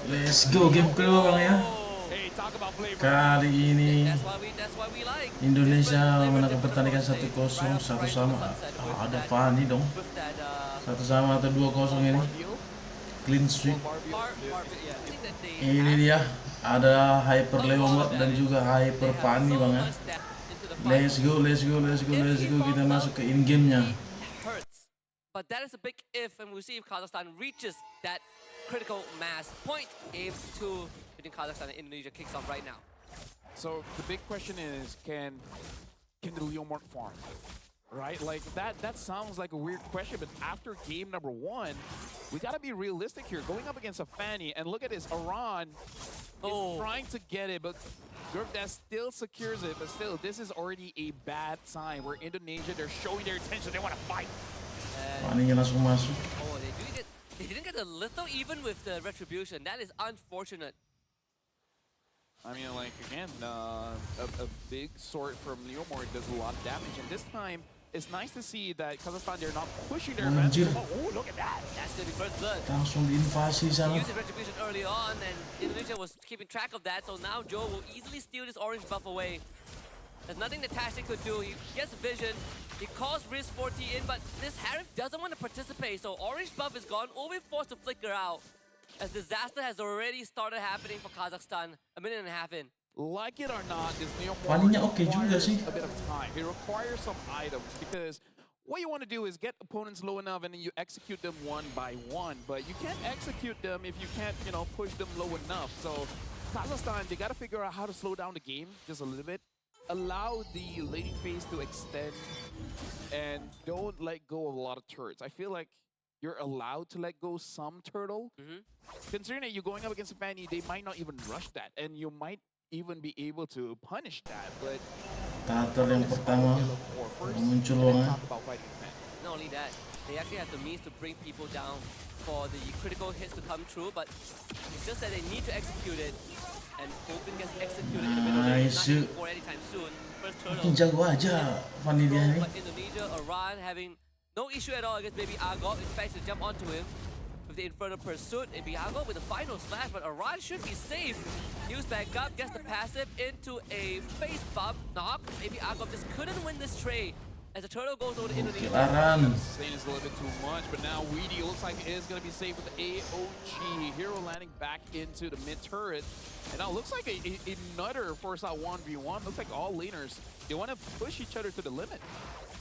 Let's go game kedua Bang ya. Kali ini Indonesia menangkan pertandingan 1-0, satu sama. Ada Fanny dong. Satu sama atau 2-0 ini. Clean sweep. Ini dia ada Hyper Leomord dan juga Hyper Fanny Bang ya. Let's go. Kita masuk ke in game-nya. But that is a big if, and we'll see if Kazakhstan reaches that critical mass point. Game 2 between Kazakhstan and Indonesia kicks off right now. So the big question is, can the Leomord farm? Right? Like that sounds like a weird question, but after game number 1, we gotta be realistic here. Going up against a Fanny, and look at this, Iran is trying to get it, but Gurvdas still secures it, but still, this is already a bad sign where Indonesia, they're showing their attention, they want to fight. Fanny-nya langsung masuk. Oh, they didn't get the litho even with the retribution. That is unfortunate. I mean, like, again, a big sword from Leomord does a lot of damage, and this time, it's nice to see that Kazakhstan, they're not pushing their advance. Oh, look at that! That's gonna be first blood. Langsung diinvasi sana. He used his retribution early on, and Indonesia was keeping track of that, so now Joe will easily steal this orange buff away. There's nothing that Tashtik could do. He gets vision, he calls Riz 40 in, but this Harif doesn't want to participate, so orange buff is gone, all we're forced to flicker out. As disaster has already started happening for Kazakhstan, a minute and a half in. Like it or not, this Leomord Fanny-nya oke juga sih. a bit of time. It requires some items, because what you want to do is get opponents low enough and then you execute them one by one, but you can't execute them if you can't, you know, push them low enough. So Kazakhstan, they got to figure out how to slow down the game just a little bit. Allow the laning phase to extend and don't let go of a lot of turrets. I feel like you're allowed to let go some turtle. Considering that you're going up against a Fanny, they might not even rush that, and you might even be able to punish that. But Turtle yang pertama muncul Bang ya. Not only that, they actually have the means to bring people down for the critical hits to come true, but it's just that they need to execute it. And Open gets executed in the middle lane, not looking for anytime soon. First Makin turtle. jago aja Fanny dia ini. But Indonesia, Iran having no issue at all against Baby Argot. In fact, to jump onto him with the Infernal Pursuit. Baby Argot with the final slash, but Iran should be safe. Heals back up, gets the passive into a face bump knock. Baby Argot just couldn't win this trade. As the turtle goes over to Indonesia. Laran. Sustain is a little bit too much, but now Weedy looks like it is going to be safe with the AOG. Hero landing back into the mid turret. And now looks like a nutter force out 1v1. Looks like all laners, they want to push each other to the limit.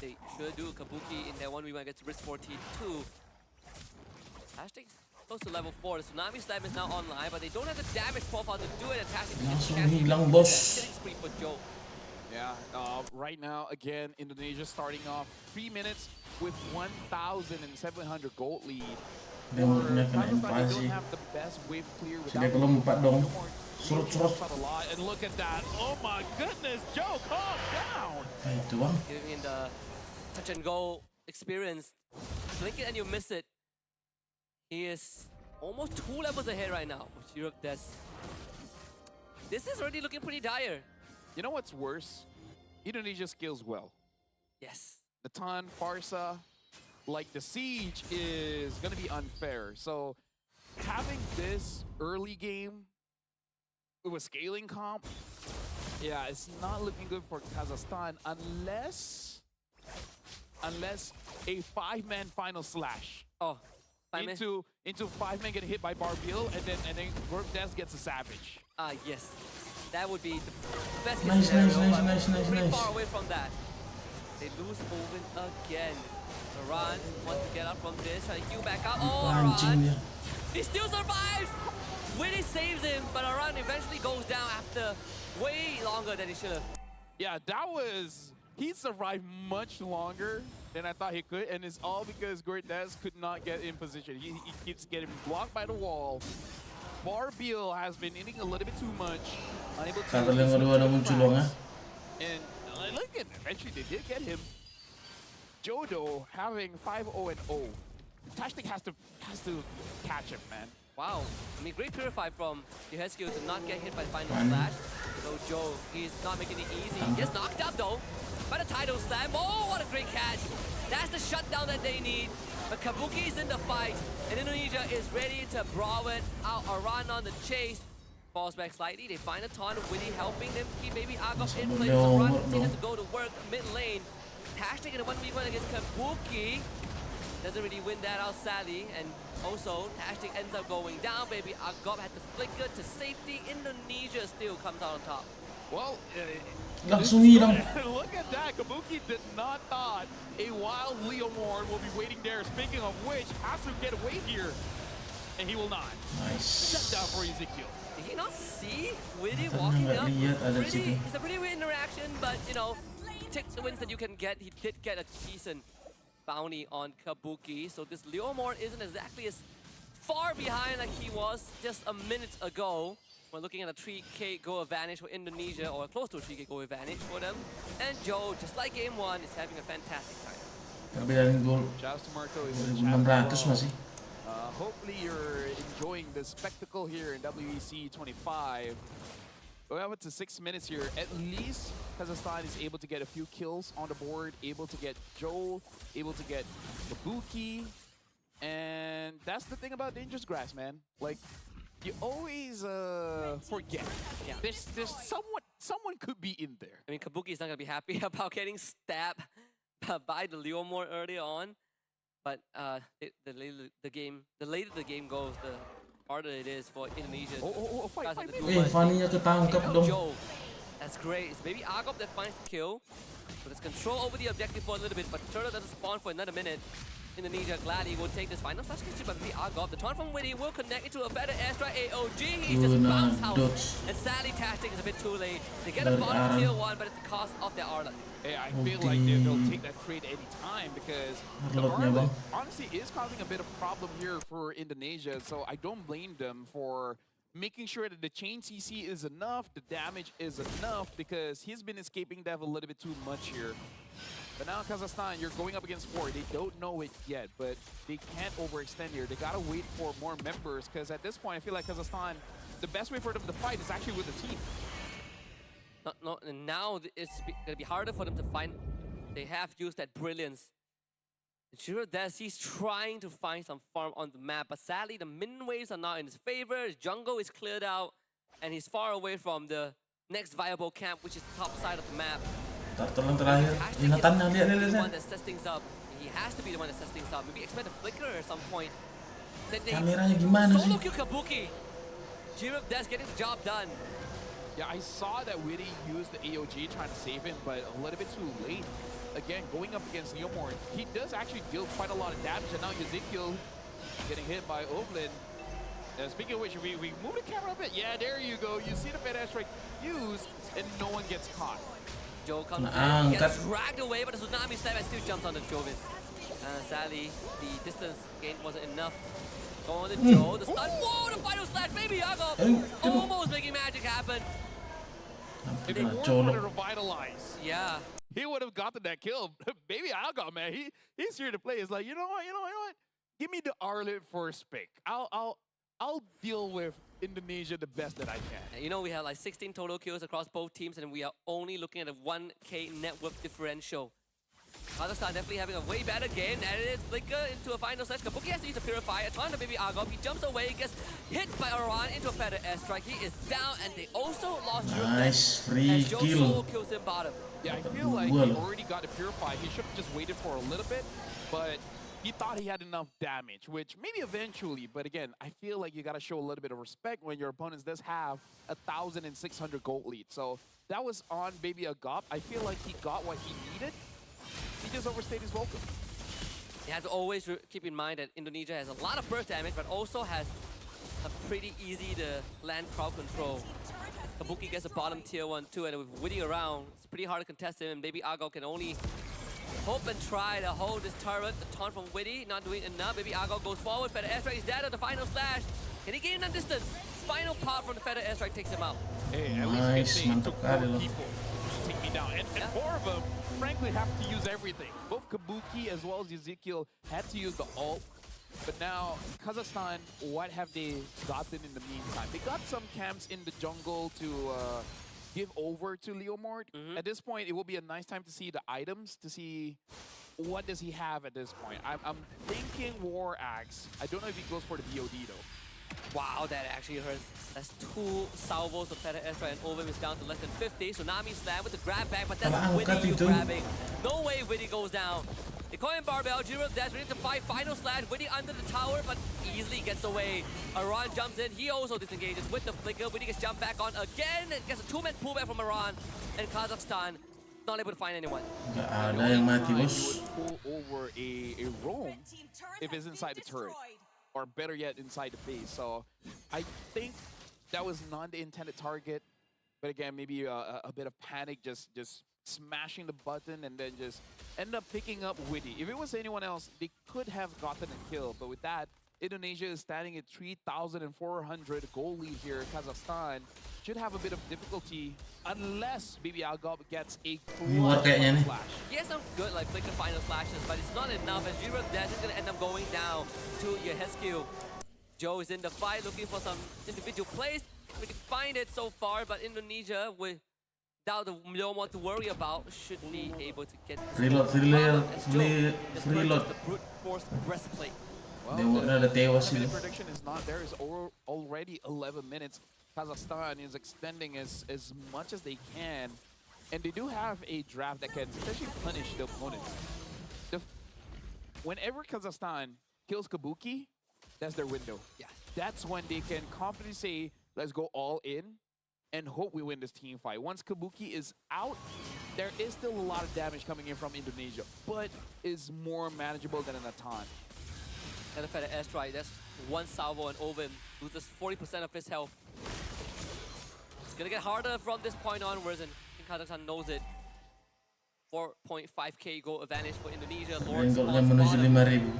They should do Kabuki in that 1v1 against Risk 42. Tashtik's close to level 4. The Tsunami Slam is now online, but they don't have the damage profile to do it. And Tashtik Langsung hilang bos. killing spree for Joe. Yeah, right now, again, Indonesia starting off 3 minutes with 1,700 gold lead. Leomordnya kena Kazakhstan, they invasi. don't have the best wave clear Si dia without kelompat dong. Leomord. Surut. And look at that. Oh my goodness, Joe, calm down. Nah, itu Bang. Giving in the touch and go experience. Blink it and you miss it. He is almost 2 levels ahead right now with Europe Des. This is already looking pretty dire. You know what's worse? Indonesia scales well. Yes. Natan, Farsa, like the siege is going to be unfair. So having this early game with a scaling comp, yeah, it's not looking good for Kazakhstan unless a 5-man final slash. Oh, Into 5-man get hit by Barbil, and then Gurvdas gets a savage. Yes. That would be the best Nice, case scenario. nice. Pretty far away from that. They lose Oven again. Iran wants to get up from this, trying to heal back out. Oh, Pancing Iran! dia. He still survives! Winnie saves him, but Iran eventually goes down after way longer than he should have. Yeah, he survived much longer than I thought he could, and it's all because Gurvdas could not get in position. He keeps getting blocked by the wall. Barbil has been eating a little bit too much, unable to. Turtle yang kedua udah muncul Bang ya. And look at eventually they did get him. Jodo having 5-0 and 0. Tashtik has to catch him, man. Wow. I mean, great purify from Yuhescu to not get hit by the final slash. So Joe, he's not making it easy. He gets knocked up though by the tidal slam. Oh, what a great catch. That's the shutdown that they need. But Kabuki's in the fight. And Indonesia is ready to brawl it out. Aran on the chase. Falls back slightly. They find a taunt of Witty helping them keep maybe Agop in place. Aran continues to go to work mid lane. Hashtag in a 1v1 against Kabuki. Doesn't really win that out sadly. And also, Tastic ends up going down. Baby Agop had the flicker to safety. Indonesia still comes out on top. Well, Langsung hilang. look at that. Kabuki did not thought a wild Leomord will be waiting there. Speaking of which, has to get away here. And he will not. Nice. Shut down for Ezekiel. Did he not see Witty Katanya walking nggak up? lihat ada situ. It's a pretty weird interaction, but you know, take the wins that you can get. He did get a decent bounty on Kabuki, so this Leomord isn't exactly as far behind like he was just a minute ago. We're looking at a 3k goal advantage for Indonesia, or close to a 3k goal advantage for them. And Joe, just like game 1, is having a fantastic time. Perbedaan gol Shouts to Marco is in chat 1600 as well. masih. Hopefully you're enjoying the spectacle here in WEC 25. We're up to 6 minutes here. At least Kazakhstan is able to get a few kills on the board, able to get Joel, able to get Kabuki. And that's the thing about Dangerous Grass, man. Like, you always forget. Yeah. There's someone could be in there. I mean, Kabuki is not going to be happy about getting stabbed by the Leomord early on. But the later the game goes, the harder it is for Indonesia. Fight to me. do Fanny-nya ketangkep Now dong. Joe, that's great. It's maybe Agop that finds the kill. But it's control over the objective for a little bit, but Turtle doesn't spawn for another minute. Indonesia Glady will take this final slash kill by maybe Agop. The taunt from Witty will connect into a better airstrike AOG. He just bounced out. dodge. And sadly, Tastic is a bit too late. They get a Dari bottom Aran. tier 1, but at the cost of their Arlet. Hey, I feel like they'll take that trade any time because the Arlotnya, Arlet Bang. honestly is causing a bit of problem here for Indonesia. So I don't blame them for making sure that the chain CC is enough, the damage is enough, because he's been escaping death a little bit too much here. But now Kazakhstan, you're going up against 4. They don't know it yet, but they can't overextend here. They gotta wait for more members, because at this point, I feel like Kazakhstan, the best way for them to fight is actually with the team. No, and now it's gonna be harder for them to find. They have used that brilliance. Girodes, he's trying to find some farm on the map, but sadly the min waves are not in his favor. His jungle is cleared out, and he's far away from the next viable camp, which is the top side of the map. Turtle yang terakhir. Ingatannya, He lihat. the one that sets things up. He has to be the one that sets things up. Maybe expect a flicker at some point. Then they Kameranya gimana sih? solo kill Kabuki. Girodes getting the job done. Yeah, I saw that Witty used the AOG trying to save him, but a little bit too late. Again, going up against Leomord, he does actually deal quite a lot of damage, and now Ezekiel getting hit by Oblin. Speaking of which, we move the camera a bit. Yeah, there you go. You see the Fed airstrike used, and no one gets caught. Joe comes Nah, in, he gets angkat. dragged away, but the Tsunami Slam and still jumps on the Joven. Sadly, the distance gain wasn't enough. Go on to Joe, the stun. Whoa, the final slash, baby Agop! Almost making magic happen. If Kena it weren't for the colok. revitalize, Yeah. he would have gotten that kill. Baby Algot, man, he's here to play. It's like, you know what? Give me the Arlet first pick. I'll deal with Indonesia the best that I can. And you know, we have like 16 total kills across both teams, and we are only looking at a 1k net worth differential. Kazakhstan definitely having a way better game, and it is Flicker into a final slash. Kabuki has to use the Purify. A ton of baby Agop. He jumps away, gets hit by Aran into a feather airstrike. He is down, and they also lost Nice, free as Joe kill. solo kills him bottom. Yeah, I feel like he Well. already got the Purify. He should have just waited for a little bit, but he thought he had enough damage, which maybe eventually, but again, I feel like you got to show a little bit of respect when your opponents does have 1,600 gold lead. So that was on baby Agop. I feel like he got what he needed. He just overstayed his welcome. You have to always keep in mind that Indonesia has a lot of burst damage, but also has a pretty easy to land crowd control. Kabuki gets a bottom tier 1 too, and with Witty around, it's pretty hard to contest him, and baby Agop can only hope and try to hold this turret. The taunt from Witty, not doing enough. Baby Agop goes forward, Feather Airstrike is dead on the final slash. Can he gain enough distance? Final pop from the Feather Airstrike takes him out. Hey, at least you can Nice, say it took mantap kali 4 loh. people to take me down. And Yeah. 4 of them, frankly, have to use everything. Both Kabuki as well as Ezekiel had to use the ult. But now, Kazakhstan, what have they gotten in the meantime? They got some camps in the jungle to give over to Leomord. At this point, it will be a nice time to see the items, to see what does he have at this point? I'm thinking War Axe. I don't know if he goes for the BOD though. Wow, that actually hurts. That's 2 salvos of Feather Estra, and Ovim is down to less than 50. So Nami slam with the grab back, but that's Angkat Witty you itu. grabbing. No way Witty goes down. They call him Barbell. Jiro Dash ready to fight. Final slash. Witty under the tower, but easily gets away. Aran jumps in. He also disengages with the flicker. Witty gets jumped back on again and gets a 2-man pullback from Aran. And Kazakhstan not able to find anyone. Nggak ada yang mati, You bos. would pull over a roam if it's inside the turret, or better yet, inside the base. So I think that was not the intended target. But again, maybe a bit of panic, just smashing the button and then just end up picking up Witty. If it was anyone else, they could have gotten a kill. But with that, Indonesia is standing at 3,400 goal lead here. Kazakhstan should have a bit of difficulty unless Baby Agop gets a War clutch kayaknya nih. flash. He has some good like flicker final slashes, but it's not enough as Jiro Dash is going to end up going down to Yehescu. Joe is in the fight looking for some individual plays. We can find it so far, but Indonesia without the Leomor to worry about should be able to get this Reload, goal. reload, Problem is Joe just reload. purchased the brute force breastplate. Dewa ada tewas The itu. minute prediction is not there. It's already 11 minutes. Kazakhstan is extending as much as they can. And they do have a draft that can potentially punish the opponents. Whenever Kazakhstan kills Kabuki, that's their window. Yes. That's when they can confidently say, let's go all in and hope we win this team fight. Once Kabuki is out, there is still a lot of damage coming in from Indonesia, but is more manageable than an Atan. And the Feather Airstrike, that's 1 salvo and Ovim loses 40% of his health. It's gonna get harder from this point onwards, and Kazakhstan knows it. 4.5k goal advantage for Indonesia. Lord Angle-nya spawns menuju bottom.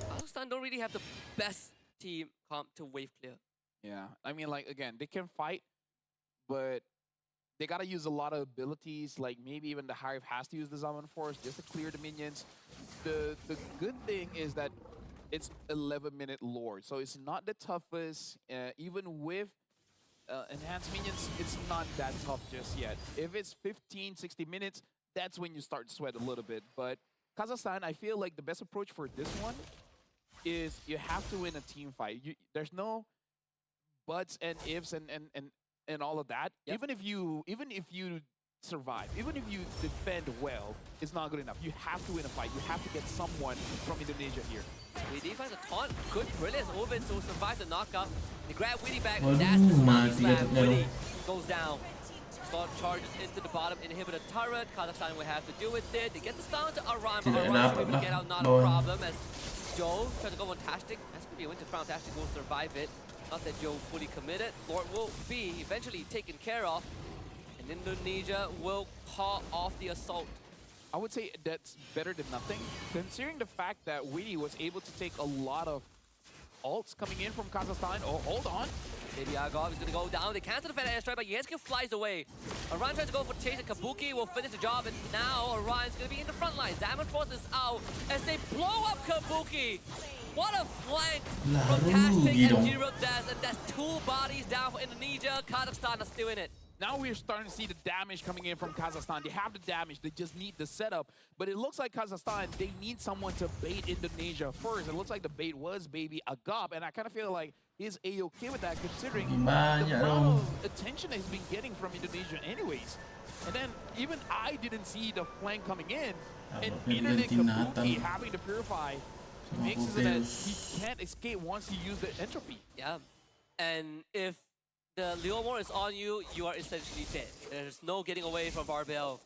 5.000. Kazakhstan don't really have the best team comp to wave clear. Yeah, I mean, like, again, they can fight, but they gotta use a lot of abilities, like maybe even the Hive has to use the Zaman Force just to clear the minions. The good thing is that it's 11-minute Lord, so it's not the toughest. Even with enhanced minions, it's not that tough just yet. If it's 15, 60 minutes, that's when you start to sweat a little bit. But Kazakhstan, I feel like the best approach for this one is you have to win a team fight. There's no buts and ifs and all of that. Yep. Even if you survive, even if you defend well, it's not good enough. You have to win a fight. You have to get someone from Indonesia here. Witty finds a taunt. Good brilliance. Ovin to survive the knockup. They grab Witty back. Waduh, That's the Smarty mati Slam. jatuhnya Witty dong. goes down. Storm charges into the bottom inhibitor turret. Kazakhstan will have to deal with it. They get the stun to Aran, but Tidak Aran dapat will lah, get out, not a lawan. problem. As Joe tries to go on Tastic. That's going to be a win to Crown. Tastic will survive it. Not that Joe fully committed. Lord will be eventually taken care of. And Indonesia will call off the assault. I would say that's better than nothing, considering the fact that Witty was able to take a lot of ults coming in from Kazakhstan. Oh, hold on. Baby Agov is going to go down. They cancel the Feather Airstrike, but Yescu flies away. Aran tries to go for chase, and Kabuki will finish the job, and now Aran's going to be in the front line. Zaman Force is out as they blow up Kabuki. What a flank from Tastic rugi and dong. Jiro Des, and that's 2 bodies down for Indonesia. Kazakhstan are still in it. Now we're starting to see the damage coming in from Kazakhstan. They have the damage, they just need the setup. But it looks like Kazakhstan, they need someone to bait Indonesia first. It looks like the bait was Baby Agop, and I kind of feel like he's A-okay with that, considering the Banyak amount dong. of attention he's been getting from Indonesia anyways. And then even I didn't see the flank coming in, and Agopnya neither did diganti Kabuki Nathan. having to purify. Sama Makes it so that Popeus. he can't escape once he used the entropy. Yeah. And if the Leomor is on you, you are essentially dead. There's no getting away from Barbell.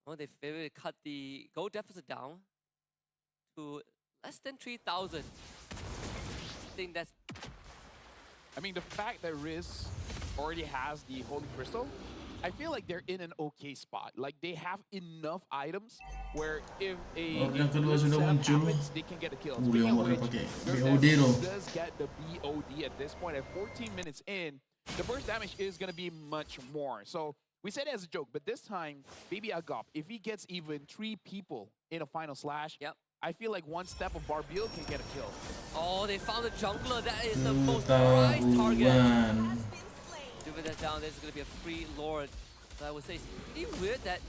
Oh, they figured to cut the goal deficit down to less than 3,000. I think that's I mean, the fact that Riz already has the Holy Crystal, I feel like they're in an okay spot. Like, they have enough items where if a Oh, yang kedua good sudah setup muncul. happens, they can get a kill. Oh, Speaking of Leomor which, pakai Dirk BOD loh. does get the BOD at this point. At 14 minutes in, the burst damage is going to be much more. So we said it as a joke, but this time, Baby Agop, if he gets even 3 people in a final slash, Yep. I feel like one step of Barbil can get a kill. oh, they found a jungler. That is the most prized target. Ketahuan. Stupid that's down. There's going to be a free Lord. So I would say it's pretty weird that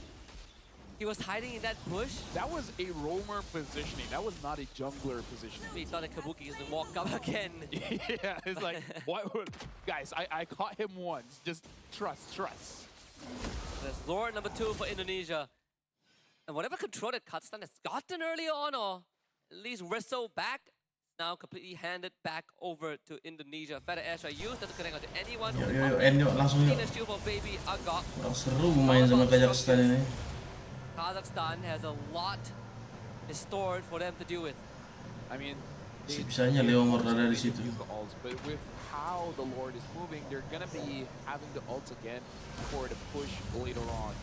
He was hiding in that bush. That was a roamer positioning. That was not a jungler positioning. He thought that Kabuki is gonna walk up again. Yeah, it's like, what would... Guys, I caught him once. Just trust. There's Lord number 2 for Indonesia. And whatever control that Kazakhstan has gotten early on, or at least wrestled back, now completely handed back over to Indonesia. Feather Airstrike used, doesn't connect onto anyone. Yuk, end yuk, langsung yuk. Shield for baby Agok. Kurang seru main sama Kazakhstan ini. Kazakhstan has a lot in store for them to deal with. I mean... Bisanya Leomord ada di situ. Use the ults, but with how the Lord is moving, they're gonna be having the ults again for the push later on.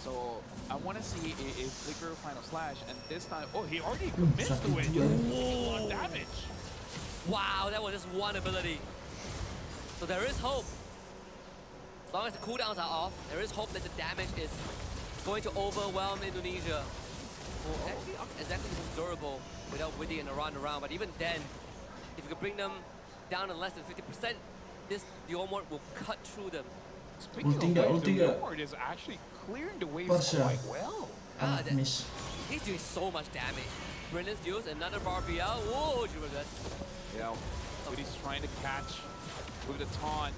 So I want to see a flicker final slash, and this time, oh, he already commits to it. A lot of damage. Wow, that was just one ability. So there is hope. As long as the cooldowns are off, there is hope that the damage is going to overwhelm Indonesia. Well, actually, exactly durable without Witty and a run around, but even then, if you could bring them down to less than 50%, this Leomord will cut through them. Speaking of waves, the Leomord is actually clearing the waves quite well. Miss. He's doing so much damage. Brilliant's use another Barbiel. Whoa, Yeah, Witty's trying to catch with the taunt.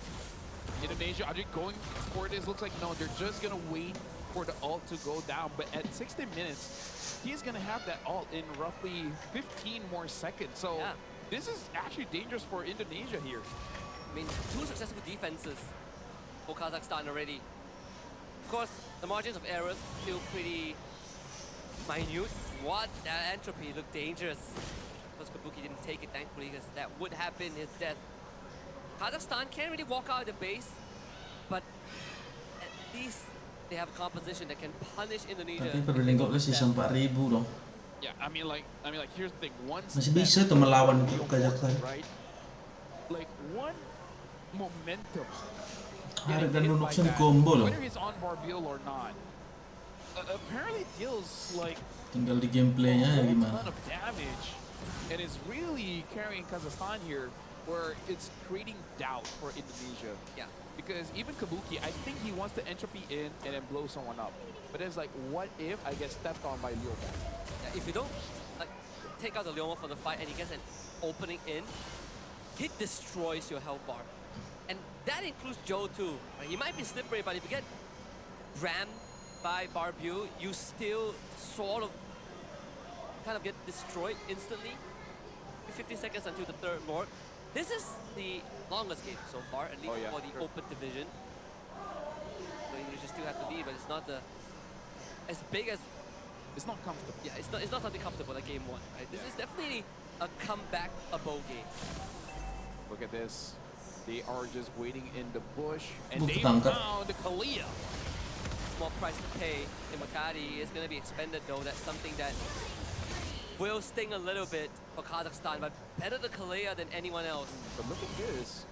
Indonesia, are they going for this? Looks like no, they're just gonna wait for the ult to go down. But at 60 minutes, he's gonna have that ult in roughly 15 more seconds. So this is actually dangerous for Indonesia here. I mean, 2 successful defenses for Kazakhstan already. Of course, the margins of error still pretty minute. What? That entropy looked dangerous. Because Kabuki didn't take it, thankfully, because that would have been his death. Kazakhstan can't really walk out of the base, but at least they have a composition that can punish Indonesia. Tapi perbandingan kok sisa 4.000 dong. Yeah, I mean like here's the thing. Masih bisa tuh melawan Kazakhstan. Right? Like one momentum. Harga dan Nunuxen combo loh. Whether he's on Barbiel or not, apparently deals like Tinggal di gameplaynya ya a gimana. ton of damage, and is really carrying Kazakhstan here, where it's creating doubt for Indonesia. Yeah. Because even Kabuki, I think he wants to entropy in and then blow someone up. But it's like, what if I get stepped on by Leomord? Yeah, if you don't like take out the Leomord from the fight and he gets an opening in, he destroys your health bar. And that includes Joe too. Right? He might be slippery, but if you get rammed by Barbu, you still sort of kind of get destroyed instantly. 50 seconds until the third Lord. This is the longest game so far, at least for the open division. So Indonesia still have to lead, but it's not as big as... It's not comfortable. Yeah, it's not something comfortable like game 1. Right? This is definitely a comeback-able game. Look at this. They are just waiting in the bush, and they Tangkap. found Kalia. Small price to pay. Imakadi is going to be expended though. That's something that will sting a little bit for Kazakhstan, but better the Kalea than anyone else. But look at this.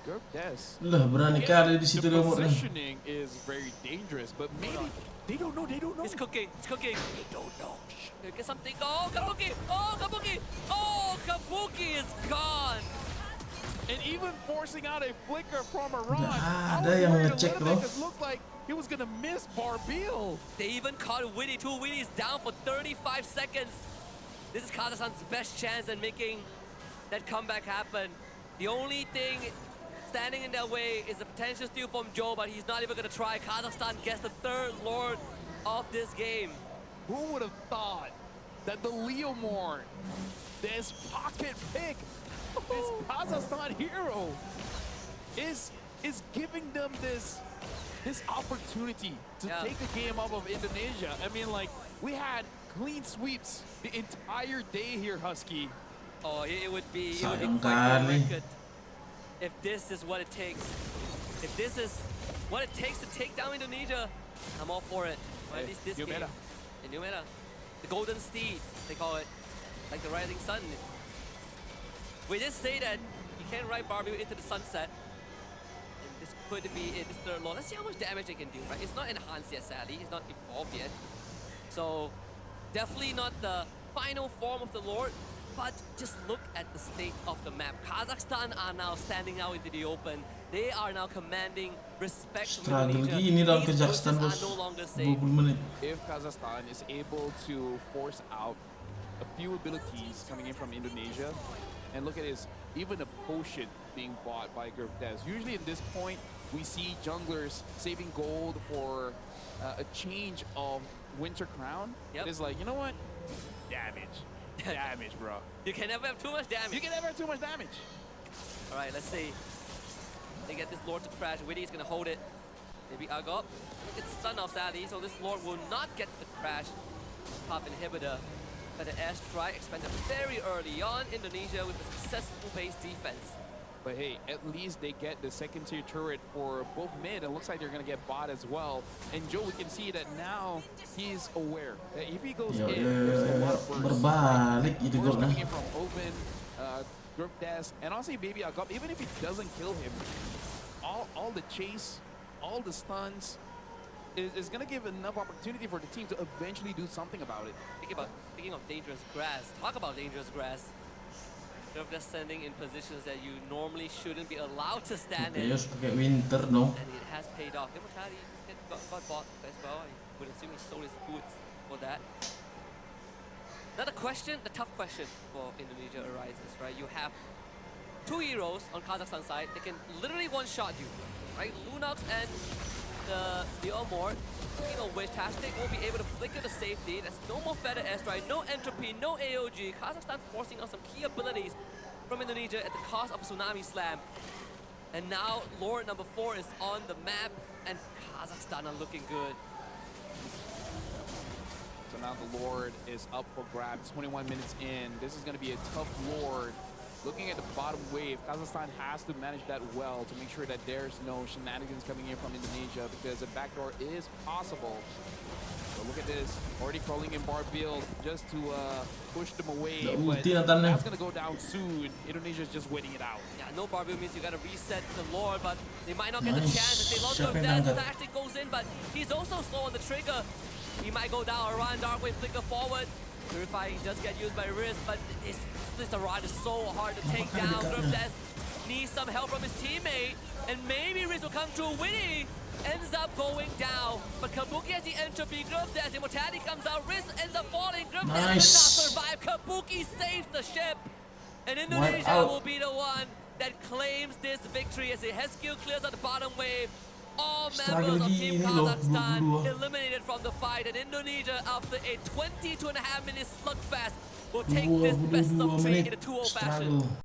Gerdes. Lah berani kali di situ The Leomord. positioning is very dangerous, but maybe they don't know. It's cooking. They don't know. Get something. Oh, Kabuki! Oh, Kabuki! Oh, Kabuki is gone! And even forcing out a flicker from Iran. Nggak ada yang ngecek loh. It looked like he was gonna miss Barbiel. They even caught Witty. 2 Witties down for 35 seconds. This is Kazakhstan's best chance at making that comeback happen. The only thing standing in their way is a potential steal from Joe, but he's not even gonna try. Kazakhstan gets the third Lord of this game. Who would have thought that the Leomord, this pocket pick, this Kazakhstan hero, is giving them this opportunity to take the game off of Indonesia. I mean, like, we had clean sweeps the entire day here, Husky. Oh, it would be Sayang quite the kali. record if this is what it takes. If this is what it takes to take down Indonesia, I'm all for it. Or at least this new game. meta. The new meta. The Golden Steed, they call it. Like the Rising Sun. We just say that you can't ride Barbie into the sunset. And this could be it, this third Lord. Let's see how much damage they can do, right? It's not enhanced yet, sadly. It's not evolved yet. So, definitely not the final form of the Lord. But just look at the state of the map. Kazakhstan are now standing out into the open. They are now commanding respect from Struggle Indonesia. gini lawan These Kazakhstan pushes bos. are no longer safe. 20 menit. If Kazakhstan is able to force out a few abilities coming in from Indonesia, and look at this, even a potion being bought by Gurpdes. Usually at this point, we see junglers saving gold for a change of Winter Crown. Yep. It's like, you know what? Damage. Damage, bro. You can never have too much damage. You can never have too much damage. All right, let's see. They get this Lord to crash. Witty's gonna hold it. Maybe Agop. It's stun off sadly, so this Lord will not get the crash. Pop inhibitor. But the airstrike expended very early on. Indonesia with a successful base defense. But hey, at least they get the second tier turret for both mid. It looks like they're gonna get bot as well. And Joe, we can see that now he's aware that if he goes Yo, in, there's a lot of bursts. berbalik itu Burst golnya. coming in from Open, Gurpdes, and honestly Baby Agop, even if he doesn't kill him, all the chase, all the stuns, is going to give enough opportunity for the team to eventually do something about it. Speaking of dangerous grass, talk about dangerous grass. They're just standing in positions that you normally shouldn't be allowed to stand in. Chaos pakai winter dong. And it has paid off. Immortality got bought as well. I would assume he sold his boots for that. Another question, the tough question for Indonesia arises, right? You have two heroes on Kazakhstan side. They can literally one-shot you, right? Lunox and the Amor, you know, which Tastic will be able to flicker the safety. There's no more Feather Airstrike, no Entropy, no AOG. Kazakhstan forcing out some key abilities from Indonesia at the cost of a Tsunami Slam. And now Lord number 4 is on the map, and Kazakhstan are looking good. So now the Lord is up for grabs. 21 minutes in. This is going to be a tough Lord. Looking at the bottom wave, Kazakhstan has to manage that well to make sure that there's no shenanigans coming in from Indonesia, because a backdoor is possible. So look at this, already crawling in bar build just to push them away. The But ulti Natannya. that's going to go down soon. Indonesia's just waiting it out. Yeah, no barbell means you gotta reset the Lord, but they might not get the Nice. chance. If they lost Siapa their yang death, angkat? Tactic goes in, but he's also slow on the trigger. He might go down, Aran Dark Wave flicker forward. Purify does get used by Riz, but this Aran is so hard to take down. Gurpdes needs some help from his teammate, and maybe Riz will come through. Witty ends up going down, but Kabuki has the entropy. Gurpdes, Immortality comes out, Riz ends up falling. Gurpdes Nice. does not survive. Kabuki saves the ship, and Indonesia out. will be the one that claims this victory as the Heskill clears out the bottom wave. All Struggle members of Team gini loh, Kazakhstan 22. eliminated from the fight, and Indonesia, after a 22.5-minute slugfest, will take 22 this best of 3 menit in a 2-0 fashion. struggle.